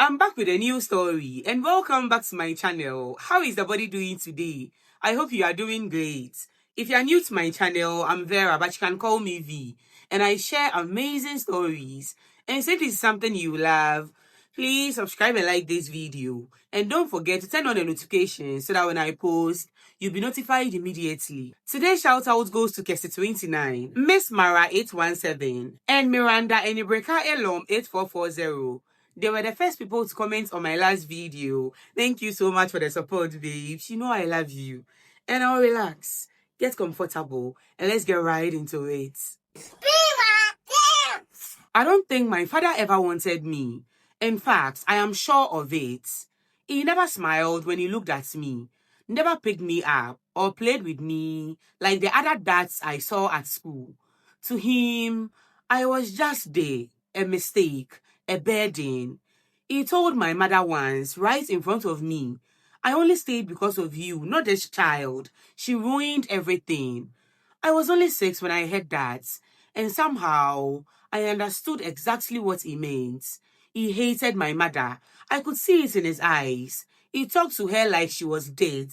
I'm back with a new story and welcome back to my channel. How is the body doing today? I hope you are doing great. If you are new to my channel, I'm Vera, but you can call me V, and I share amazing stories. And if this is something you love, please subscribe and like this video. And don't forget to turn on the notifications so that when I post, you'll be notified immediately. Today's shout out goes to Kessie29, Miss Mara 817, and Miranda Enibreka Elom 8440. They were the first people to comment on my last video. Thank you so much for the support, babes. You know I love you. And now relax, get comfortable, and let's get right into it. I don't think my father ever wanted me. In fact, I am sure of it. He never smiled when he looked at me, never picked me up or played with me like the other dads I saw at school. To him, I was just there, a mistake, a burden. He told my mother once, right in front of me, "I only stayed because of you, not this child. She ruined everything." I was only 6 when I heard that, and somehow I understood exactly what he meant. He hated my mother. I could see it in his eyes. He talked to her like she was dead.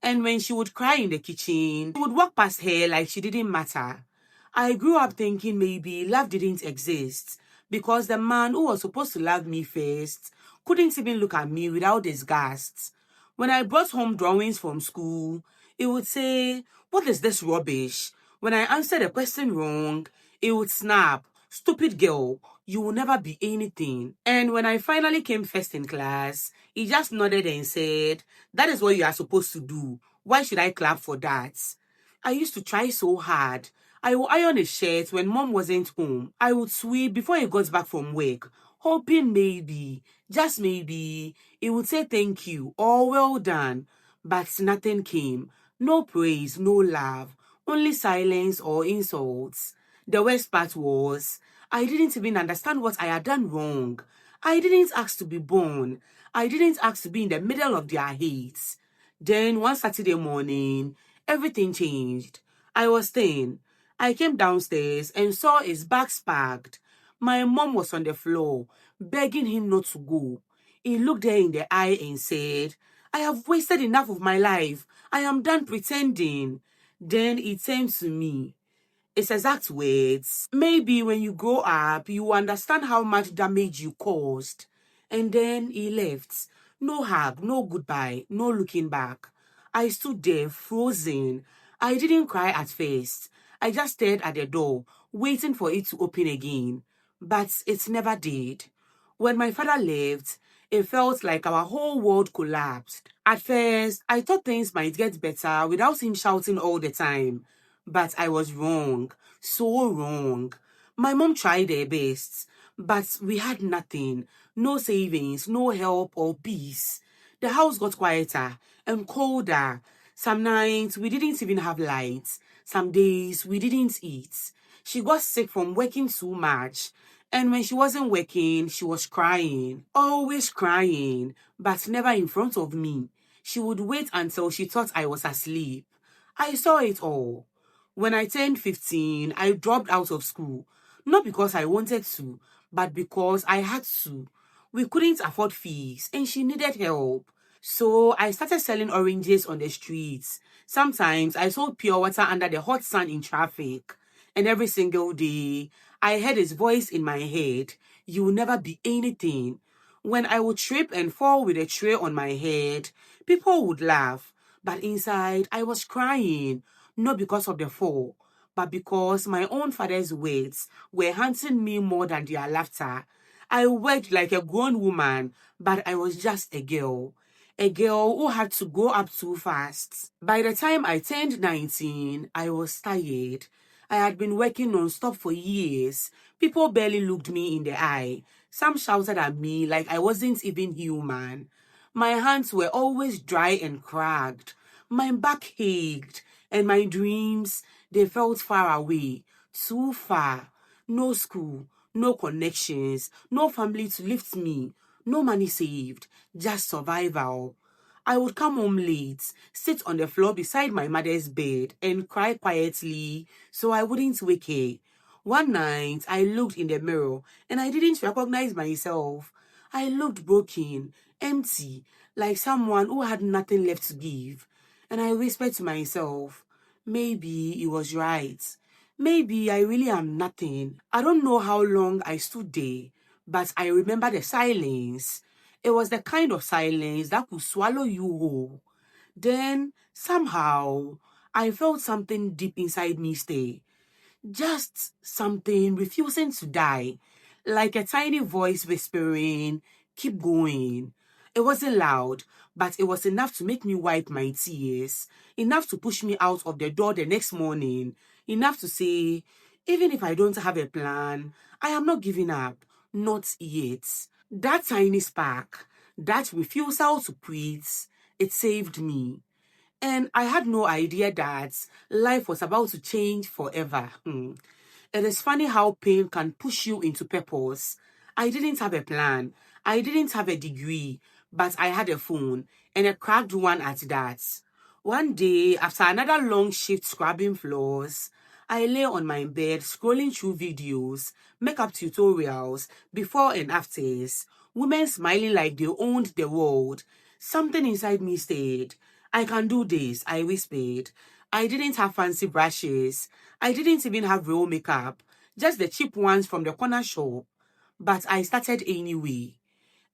And when she would cry in the kitchen, he would walk past her like she didn't matter. I grew up thinking maybe love didn't exist because the man who was supposed to love me first couldn't even look at me without disgust. When I brought home drawings from school, he would say, "What is this rubbish?" When I answered a question wrong, he would snap, "Stupid girl, you will never be anything." And when I finally came first in class, he just nodded and said, "That is what you are supposed to do. Why should I clap for that?" I used to try so hard. I would iron his shirt when mom wasn't home. I would sweep before he got back from work, hoping maybe, just maybe, he would say thank you or well done. But nothing came. No praise, no love, only silence or insults. The worst part was, I didn't even understand what I had done wrong. I didn't ask to be born. I didn't ask to be in the middle of their hates. Then one Saturday morning, everything changed. I was 10. I came downstairs and saw his bags packed. My mom was on the floor, begging him not to go. He looked her in the eye and said, "I have wasted enough of my life. I am done pretending." Then he turned to me. His exact words, "Maybe when you grow up, you will understand how much damage you caused." And then he left. No hug, no goodbye, no looking back. I stood there, frozen. I didn't cry at first. I just stared at the door, waiting for it to open again. But it never did. When my father left, it felt like our whole world collapsed. At first, I thought things might get better without him shouting all the time. But I was wrong. So wrong. My mom tried her best, but we had nothing. No savings, no help or peace. The house got quieter and colder. Some nights we didn't even have lights. Some days we didn't eat. She got sick from working too much. And when she wasn't working, she was crying. Always crying, but never in front of me. She would wait until she thought I was asleep. I saw it all. When I turned 15, I dropped out of school. Not because I wanted to, but because I had to. We couldn't afford fees, and she needed help. So I started selling oranges on the streets. Sometimes I sold pure water under the hot sun in traffic. And every single day, I heard his voice in my head, "You will never be anything." When I would trip and fall with a tray on my head, people would laugh. But inside, I was crying, not because of the fall, but because my own father's words were haunting me more than their laughter. I worked like a grown woman, but I was just a girl. A girl who had to grow up too fast. By the time I turned 19, I was tired. I had been working non-stop for years. People barely looked me in the eye. Some shouted at me like I wasn't even human. My hands were always dry and cracked. My back ached, and my dreams, they felt far away, too far. No school, no connections, no family to lift me, no money saved, just survival. I would come home late, sit on the floor beside my mother's bed, and cry quietly so I wouldn't wake her. One night, I looked in the mirror and I didn't recognize myself. I looked broken, empty, like someone who had nothing left to give. And I whispered to myself, maybe he was right. Maybe I really am nothing. I don't know how long I stood there, but I remember the silence. It was the kind of silence that could swallow you whole. Then, somehow, I felt something deep inside me stay. Just something refusing to die, like a tiny voice whispering, keep going. It wasn't loud, but it was enough to make me wipe my tears, enough to push me out of the door the next morning, enough to say, even if I don't have a plan, I am not giving up, not yet. That tiny spark, that refusal to quit, it saved me. And I had no idea that life was about to change forever. It is funny how pain can push you into purpose. I didn't have a plan. I didn't have a degree, but I had a phone, and a cracked one at that. One day, after another long shift scrubbing floors, I lay on my bed scrolling through videos, makeup tutorials, before and afters, women smiling like they owned the world. Something inside me said, I can do this, I whispered. I didn't have fancy brushes. I didn't even have real makeup, just the cheap ones from the corner shop. But I started anyway.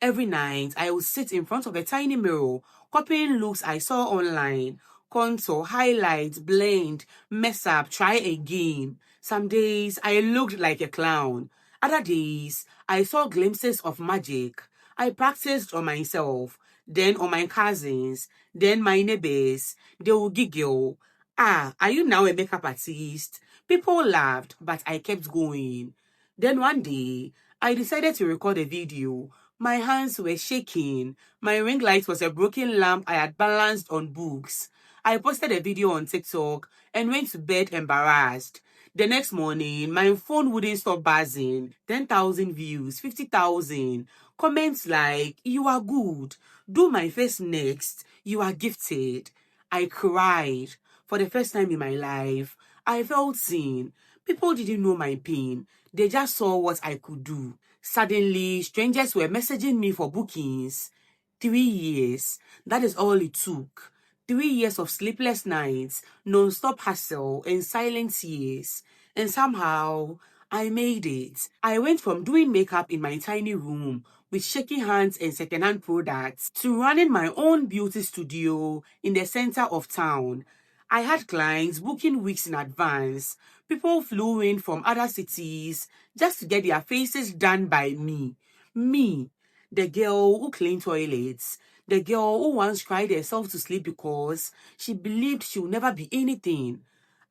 Every night, I would sit in front of a tiny mirror, copying looks I saw online. Contour, highlight, blend, mess up, try again. Some days, I looked like a clown. Other days, I saw glimpses of magic. I practiced on myself, then on my cousins, then my neighbors. They would giggle. Ah, are you now a makeup artist? People laughed, but I kept going. Then one day, I decided to record a video. My hands were shaking. My ring light was a broken lamp I had balanced on books. I posted a video on TikTok and went to bed embarrassed. The next morning, my phone wouldn't stop buzzing. 10,000 views, 50,000. Comments like, you are good. Do my face next. You are gifted. I cried. For the first time in my life, I felt seen. People didn't know my pain. They just saw what I could do. Suddenly, strangers were messaging me for bookings. 3 years. That is all it took. 3 years of sleepless nights, non-stop hustle, and silent tears. And somehow, I made it. I went from doing makeup in my tiny room with shaky hands and second-hand products to running my own beauty studio in the center of town. I had clients booking weeks in advance. People flew in from other cities just to get their faces done by me. Me, the girl who cleaned toilets. The girl who once cried herself to sleep because she believed she would never be anything.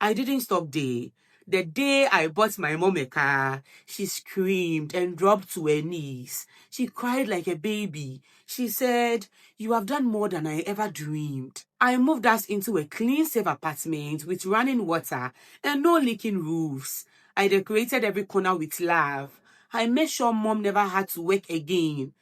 I didn't stop there. The day I bought my mom a car, she screamed and dropped to her knees. She cried like a baby. She said, you have done more than I ever dreamed. I moved us into a clean, safe apartment with running water and no leaking roofs. I decorated every corner with love. I made sure mom never had to work again.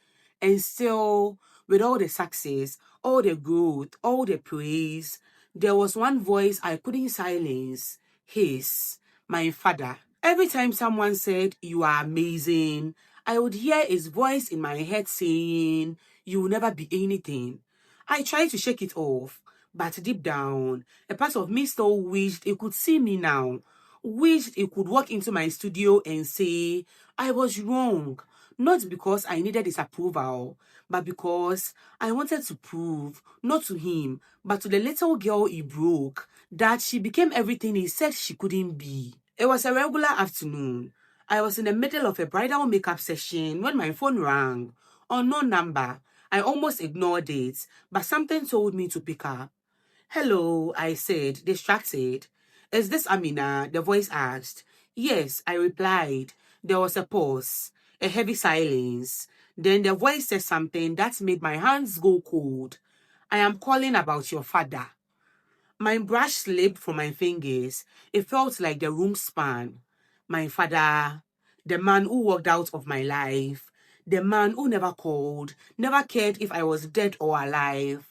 And still, with all the success, all the growth, all the praise, there was one voice I couldn't silence. His, my father. Every time someone said, you are amazing, I would hear his voice in my head saying, you will never be anything. I tried to shake it off, but deep down, a part of me still wished it could see me now, wished it could walk into my studio and say, I was wrong, not because I needed his approval, but because I wanted to prove, not to him, but to the little girl he broke, that she became everything he said she couldn't be. It was a regular afternoon. I was in the middle of a bridal makeup session when my phone rang. Unknown number. I almost ignored it, but something told me to pick up. Hello, I said, distracted. Is this Amina? The voice asked. Yes, I replied. There was a pause, a heavy silence. Then the voice said something that made my hands go cold. I am calling about your father. My brush slipped from my fingers. It felt like the room span. My father, the man who walked out of my life, the man who never called, never cared if I was dead or alive.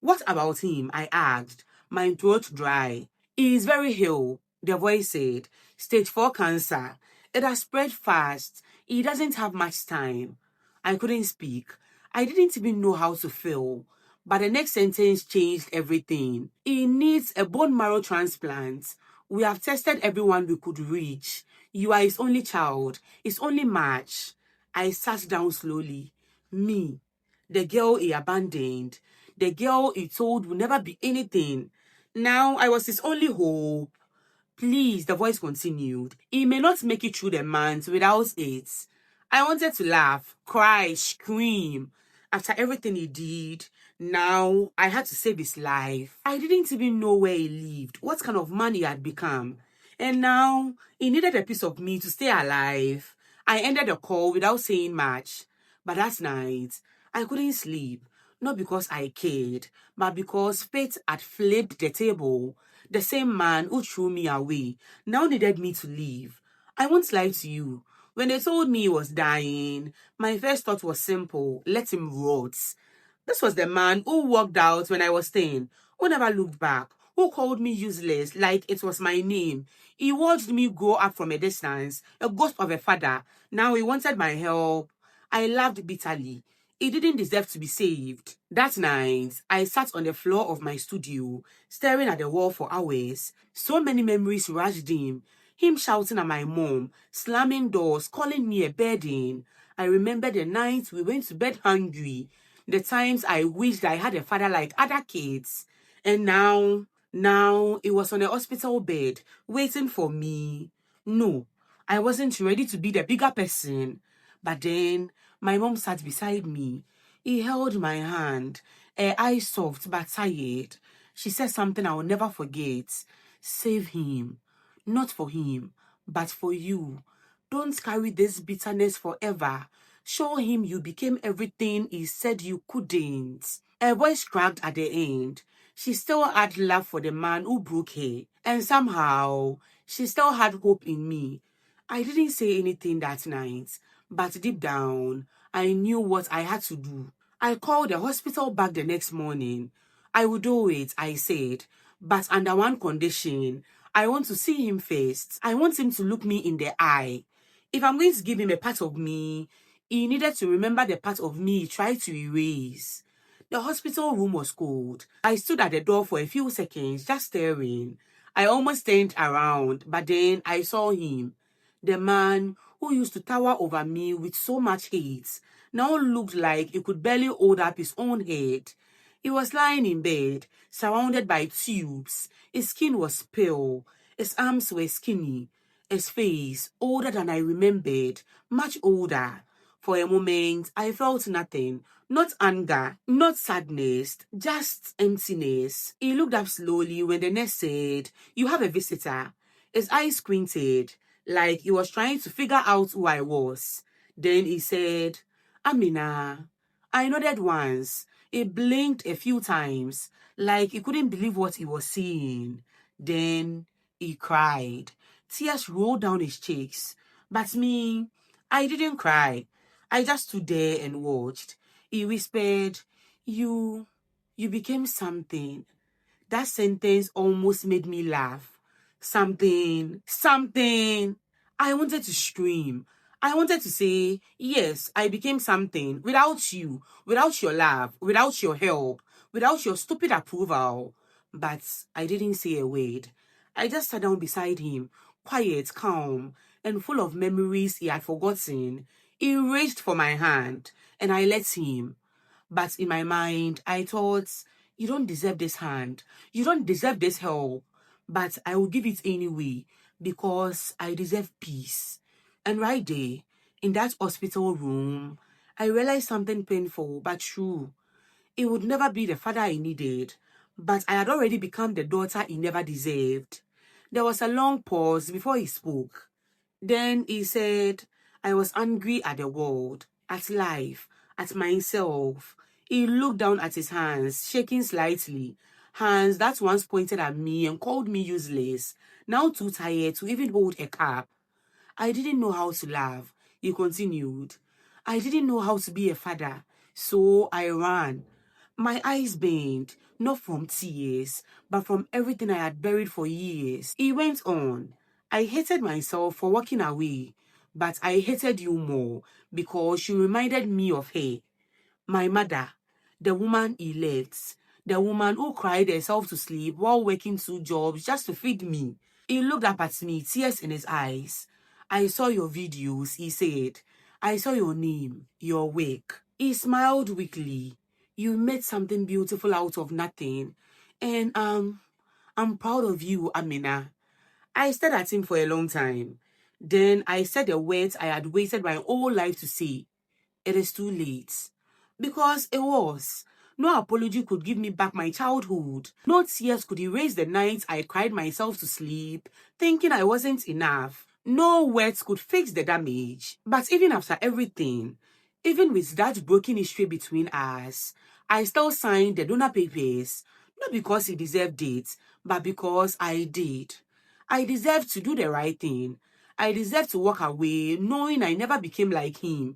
What about him? I asked, my throat dry. He is very ill, the voice said. Stage 4 cancer. It has spread fast. He doesn't have much time. I couldn't speak. I didn't even know how to feel. But the next sentence changed everything. He needs a bone marrow transplant. We have tested everyone we could reach. You are his only child, his only match. I sat down slowly. Me, the girl he abandoned, the girl he told would never be anything. Now I was his only hope. Please, the voice continued. He may not make it through the month without it. I wanted to laugh, cry, scream. After everything he did, now I had to save his life. I didn't even know where he lived, what kind of man he had become. And now he needed a piece of me to stay alive. I ended the call without saying much. But that night, I couldn't sleep. Not because I cared, but because fate had flipped the table. The same man who threw me away now needed me to leave. I won't lie to you. When they told me he was dying, my first thought was simple: let him rot. This was the man who walked out when I was 10, who never looked back, who called me useless like it was my name. He watched me grow up from a distance, a ghost of a father. Now he wanted my help. I laughed bitterly. He didn't deserve to be saved. That night, I sat on the floor of my studio, staring at the wall for hours. So many memories rushed in. Him shouting at my mom, slamming doors, calling me a burden. I remember the nights we went to bed hungry, the times I wished I had a father like other kids. And now it was on a hospital bed, waiting for me. No, I wasn't ready to be the bigger person. But then my mom sat beside me. He held my hand, her eyes soft but tired. She said something I will never forget. Save him. Not for him, but for you. Don't carry this bitterness forever. Show him you became everything he said you couldn't. Her voice cracked at the end. She still had love for the man who broke her. And somehow, she still had hope in me. I didn't say anything that night, but deep down, I knew what I had to do. I called the hospital back the next morning. I would do it, I said, but under one condition. I want to see him first. I want him to look me in the eye. If I'm going to give him a part of me, he needed to remember the part of me he tried to erase. The hospital room was cold. I stood at the door for a few seconds, just staring. I almost turned around, but then I saw him. The man who used to tower over me with so much hate now looked like he could barely hold up his own head. He was lying in bed, surrounded by tubes. His skin was pale. His arms were skinny. His face, older than I remembered, much older. For a moment, I felt nothing. Not anger, not sadness, just emptiness. He looked up slowly when the nurse said, "You have a visitor." His eyes squinted, like he was trying to figure out who I was. Then he said, "Amina." I nodded once. He blinked a few times, like he couldn't believe what he was seeing. Then he cried. Tears rolled down his cheeks. But me, I didn't cry. I just stood there and watched. He whispered, You, you became something. That sentence almost made me laugh. Something. I wanted to scream. I wanted to say, yes, I became something without you, without your love, without your help, without your stupid approval. But I didn't say a word. I just sat down beside him, quiet, calm, and full of memories he had forgotten. He reached for my hand, and I let him. But in my mind, I thought, you don't deserve this hand. You don't deserve this help. But I will give it anyway because I deserve peace. And right there, in that hospital room, I realized something painful but true. He would never be the father I needed, but I had already become the daughter he never deserved. There was a long pause before he spoke. Then he said, I was angry at the world, at life, at myself. He looked down at his hands, shaking slightly. Hands that once pointed at me and called me useless, now too tired to even hold a cup. I didn't know how to laugh, he continued. I didn't know how to be a father, so I ran. My eyes burned, not from tears, but from everything I had buried for years. He went on. I hated myself for walking away, but I hated you more because you reminded me of her. My mother, the woman he left, the woman who cried herself to sleep while working 2 jobs just to feed me. He looked up at me, tears in his eyes. I saw your videos, he said. I saw your name, your work. He smiled weakly. You made something beautiful out of nothing. And I'm proud of you, Amina. I stared at him for a long time. Then I said the words I had waited my whole life to say. It is too late. Because it was. No apology could give me back my childhood. No tears could erase the nights I cried myself to sleep, thinking I wasn't enough. No words could fix the damage. But even after everything, even with that broken history between us, I still signed the donor papers. Not because he deserved it, but because I did. I deserved to do the right thing. I deserved to walk away knowing I never became like him.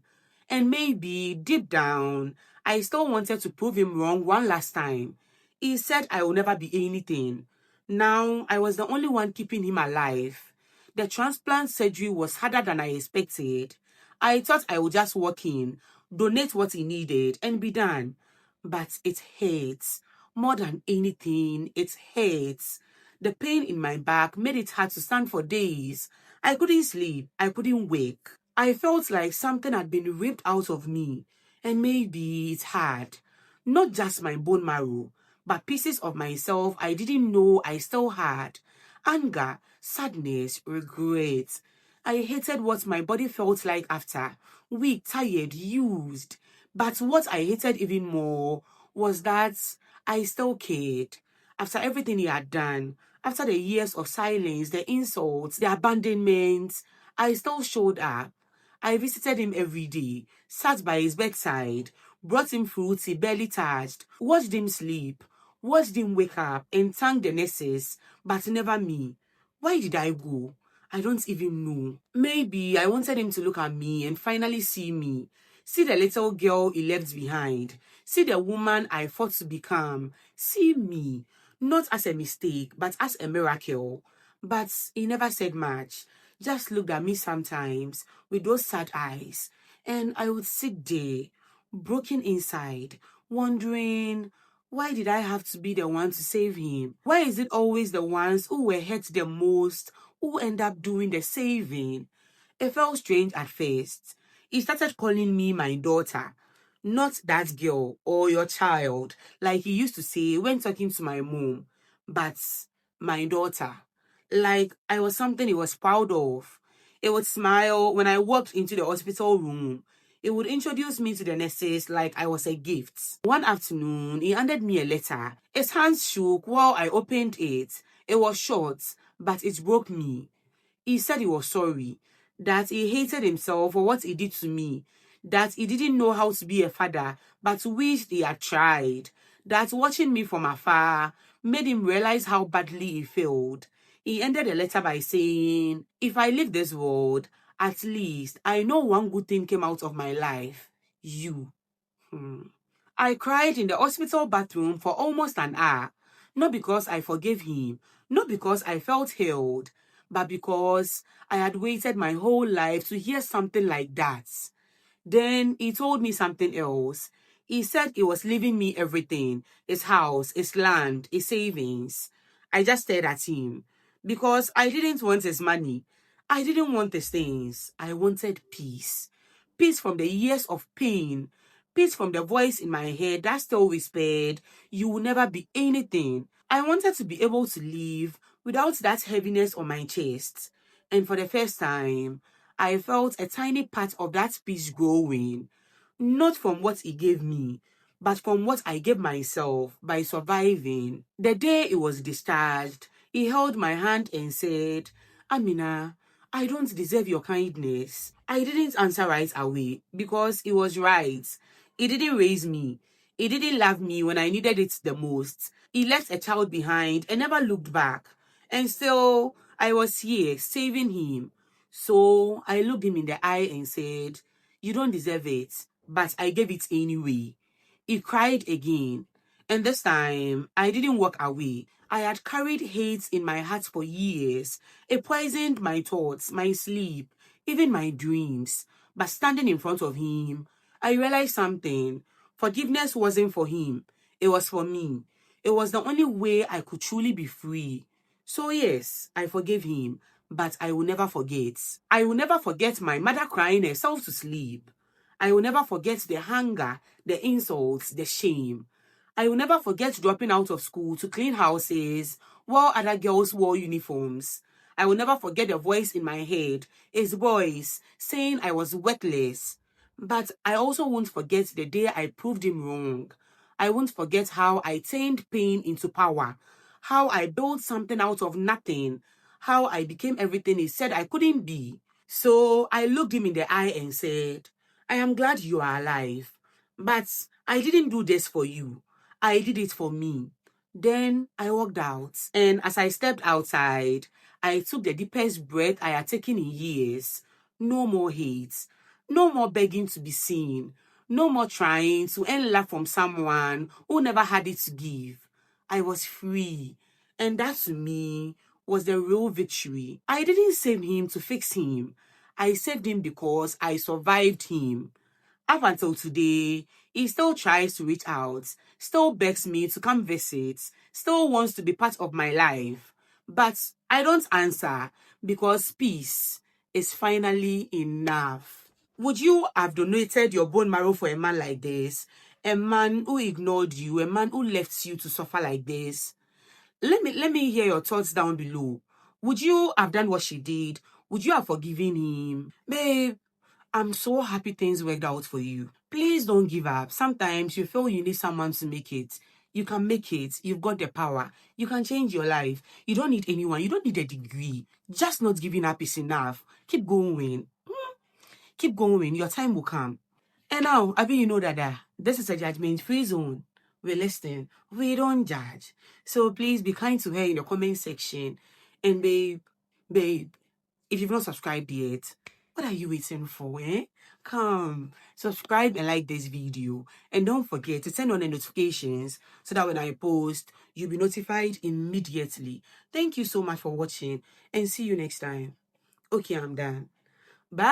And maybe, deep down, I still wanted to prove him wrong one last time. He said I will never be anything. Now, I was the only one keeping him alive. The transplant surgery was harder than I expected. I thought I would just walk in, donate what he needed, and be done. But it hurts. More than anything, it hurts. The pain in my back made it hard to stand for days. I couldn't sleep. I couldn't wake. I felt like something had been ripped out of me, and maybe it had. Not just my bone marrow, but pieces of myself I didn't know I still had. Anger, sadness, regret. I hated what my body felt like after. Weak, tired, used. But what I hated even more was that I still cared. After everything he had done, after the years of silence, the insults, the abandonment, I still showed up. I visited him every day, sat by his bedside, brought him fruits he barely touched, watched him sleep, watched him wake up, and thanked the nurses, but never me. Why did I go? I don't even know. Maybe I wanted him to look at me and finally see me. See the little girl he left behind. See the woman I fought to become. See me. Not as a mistake, but as a miracle. But he never said much. Just looked at me sometimes with those sad eyes. And I would sit there, broken inside, wondering, why did I have to be the one to save him? Why is it always the ones who were hurt the most who end up doing the saving? It felt strange at first. He started calling me my daughter, not that girl or your child, like he used to say when talking to my mom, but my daughter. Like I was something he was proud of. He would smile when I walked into the hospital room. He would introduce me to the nurses like I was a gift. One afternoon, he handed me a letter. His hands shook while I opened it. It was short, but it broke me. He said he was sorry, that he hated himself for what he did to me, that he didn't know how to be a father, but wished he had tried, that watching me from afar made him realize how badly he failed. He ended the letter by saying, if I leave this world, at least I know one good thing came out of my life. You. I cried in the hospital bathroom for almost an hour, not because I forgave him, not because I felt healed, but because I had waited my whole life to hear something like that. Then he told me something else. He said he was leaving me everything, his house, his land, his savings. I just stared at him because I didn't want his money. I didn't want his things. I wanted peace. Peace from the years of pain. Peace from the voice in my head that still whispered, you will never be anything. I wanted to be able to live without that heaviness on my chest. And for the first time, I felt a tiny part of that peace growing, not from what he gave me, but from what I gave myself by surviving. The day he was discharged, he held my hand and said, Amina, I don't deserve your kindness. I didn't answer right away because he was right. He didn't raise me. He didn't love me when I needed it the most. He left a child behind and never looked back. And still, I was here saving him. So I looked him in the eye and said, you don't deserve it, but I gave it anyway. He cried again. And this time, I didn't walk away. I had carried hate in my heart for years. It poisoned my thoughts, my sleep, even my dreams. But standing in front of him, I realized something. Forgiveness wasn't for him. It was for me. It was the only way I could truly be free. So yes, I forgave him, but I will never forget. I will never forget my mother crying herself to sleep. I will never forget the hunger, the insults, the shame. I will never forget dropping out of school to clean houses while other girls wore uniforms. I will never forget the voice in my head, his voice saying I was worthless. But I also won't forget the day I proved him wrong. I won't forget how I turned pain into power, how I built something out of nothing, how I became everything he said I couldn't be. So I looked him in the eye and said, I am glad you are alive, but I didn't do this for you. I did it for me. Then I walked out, and as I stepped outside, I took the deepest breath I had taken in years. No more hate, no more begging to be seen, no more trying to earn love from someone who never had it to give. I was free, and that to me was the real victory. I didn't save him to fix him. I saved him because I survived him. Up until today, he still tries to reach out, still begs me to come visit, still wants to be part of my life. But I don't answer because peace is finally enough. Would you have donated your bone marrow for a man like this? A man who ignored you, a man who left you to suffer like this? Let me hear your thoughts down below. Would you have done what she did? Would you have forgiven him? Babe, I'm so happy things worked out for you. Please don't give up. Sometimes you feel you need someone to make it. You can make it. You've got the power. You can change your life. You don't need anyone. You don't need a degree. Just not giving up is enough. Keep going. Keep going. Your time will come. And now, I mean, you know that this is a judgment-free zone. We listen. We don't judge. So please be kind to her in the comment section. And babe, if you've not subscribed yet, what are you waiting for, eh? Come, subscribe and like this video. And don't forget to turn on the notifications so that when I post, you'll be notified immediately. Thank you so much for watching and see you next time. Okay, I'm done. Bye.